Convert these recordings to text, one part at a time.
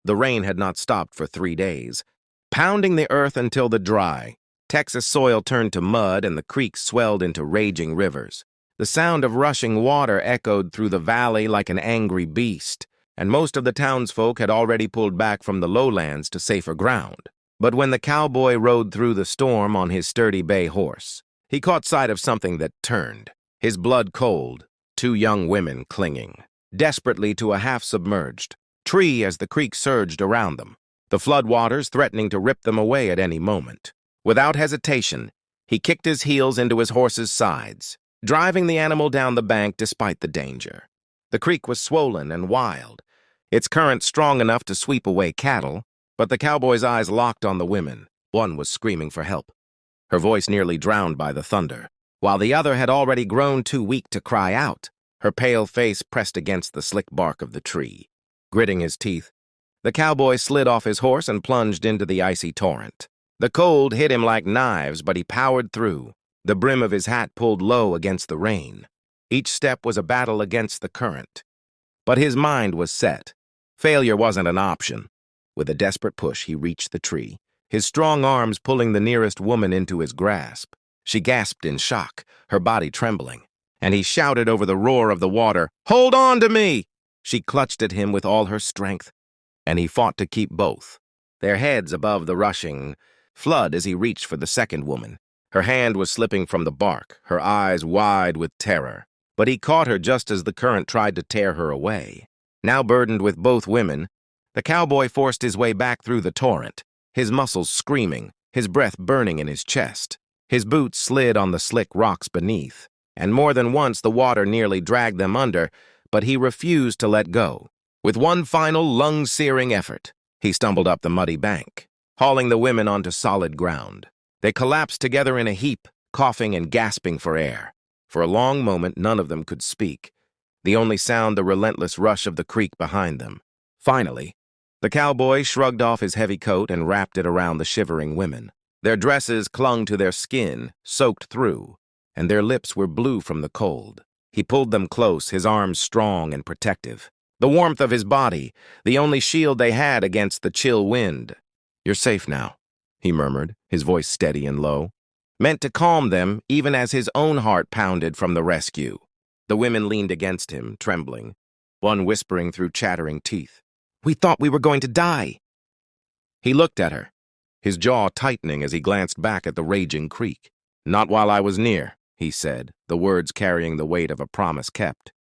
The rain had not stopped for 3 days, pounding the earth until the dry, Texas soil turned to mud and the creeks swelled into raging rivers. The sound of rushing water echoed through the valley like an angry beast, and most of the townsfolk had already pulled back from the lowlands to safer ground. But when the cowboy rode through the storm on his sturdy bay horse, he caught sight of something that turned, his blood cold, 2 young women clinging desperately to a half-submerged tree as the creek surged around them, the floodwaters threatening to rip them away at any moment. Without hesitation, he kicked his heels into his horse's sides, driving the animal down the bank despite the danger. The creek was swollen and wild, its current strong enough to sweep away cattle, but the cowboy's eyes locked on the women. One was screaming for help, her voice nearly drowned by the thunder, while the other had already grown too weak to cry out, her pale face pressed against the slick bark of the tree. Gritting his teeth, the cowboy slid off his horse and plunged into the icy torrent. The cold hit him like knives, but he powered through, the brim of his hat pulled low against the rain. Each step was a battle against the current. But his mind was set. Failure wasn't an option. With a desperate push, he reached the tree, his strong arms pulling the nearest woman into his grasp. She gasped in shock, her body trembling, and he shouted over the roar of the water, "Hold on to me!" She clutched at him with all her strength, and he fought to keep both, their heads above the rushing flood as he reached for the second woman. Her hand was slipping from the bark, her eyes wide with terror, but he caught her just as the current tried to tear her away. Now burdened with both women, the cowboy forced his way back through the torrent, his muscles screaming, his breath burning in his chest. His boots slid on the slick rocks beneath, and more than once the water nearly dragged them under, but he refused to let go. With one final lung-searing effort, he stumbled up the muddy bank, hauling the women onto solid ground. They collapsed together in a heap, coughing and gasping for air. For a long moment, none of them could speak, the only sound the relentless rush of the creek behind them. Finally, the cowboy shrugged off his heavy coat and wrapped it around the shivering women. Their dresses clung to their skin, soaked through, and their lips were blue from the cold. He pulled them close, his arms strong and protective. The warmth of his body, the only shield they had against the chill wind. "You're safe now," he murmured, his voice steady and low, meant to calm them even as his own heart pounded from the rescue. The women leaned against him, trembling, one whispering through chattering teeth, "We thought we were going to die." He looked at her, his jaw tightening as he glanced back at the raging creek. "Not while I was near," he said, the words carrying the weight of a promise kept.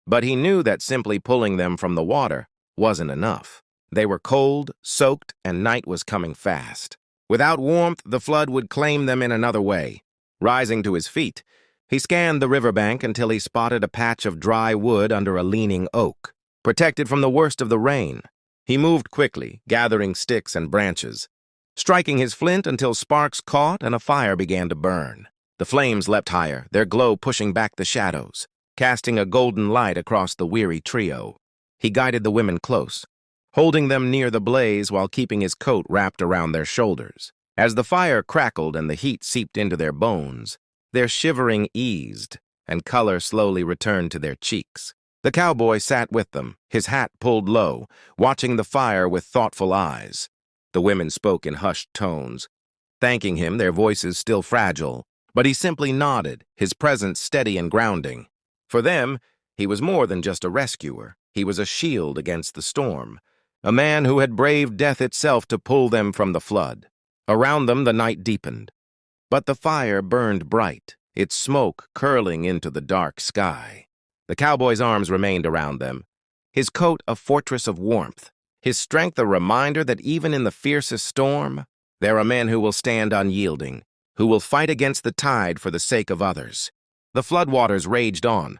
But he knew that simply pulling them from the water wasn't enough. They were cold, soaked, and night was coming fast. Without warmth, the flood would claim them in another way. Rising to his feet, he scanned the riverbank until he spotted a patch of dry wood under a leaning oak, protected from the worst of the rain. He moved quickly, gathering sticks and branches, striking his flint until sparks caught and a fire began to burn. The flames leapt higher, their glow pushing back the shadows, casting a golden light across the weary trio. He guided the women close, holding them near the blaze while keeping his coat wrapped around their shoulders. As the fire crackled and the heat seeped into their bones, their shivering eased, and color slowly returned to their cheeks. The cowboy sat with them, his hat pulled low, watching the fire with thoughtful eyes. The women spoke in hushed tones, thanking him, their voices still fragile, but he simply nodded, his presence steady and grounding. For them, he was more than just a rescuer. He was a shield against the storm, a man who had braved death itself to pull them from the flood. Around them, the night deepened, but the fire burned bright, its smoke curling into the dark sky. The cowboy's arms remained around them, his coat a fortress of warmth, his strength a reminder that even in the fiercest storm, there are men who will stand unyielding, who will fight against the tide for the sake of others. The floodwaters raged on,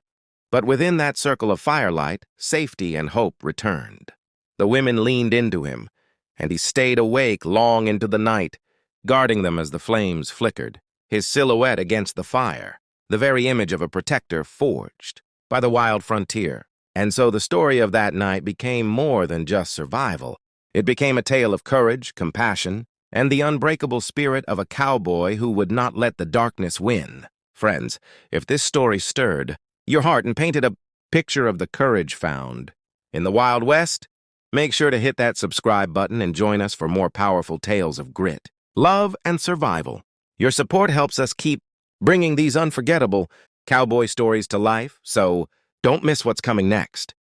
but within that circle of firelight, safety and hope returned. The women leaned into him, and he stayed awake long into the night, guarding them as the flames flickered, his silhouette against the fire, the very image of a protector forged by the wild frontier. And so the story of that night became more than just survival. It became a tale of courage, compassion, and the unbreakable spirit of a cowboy who would not let the darkness win. Friends, if this story stirred your heart and painted a picture of the courage found in the Wild West, Make sure to hit that subscribe button and join us for more powerful tales of grit, love, and survival. Your support helps us keep bringing these unforgettable cowboy stories to life, so don't miss what's coming next.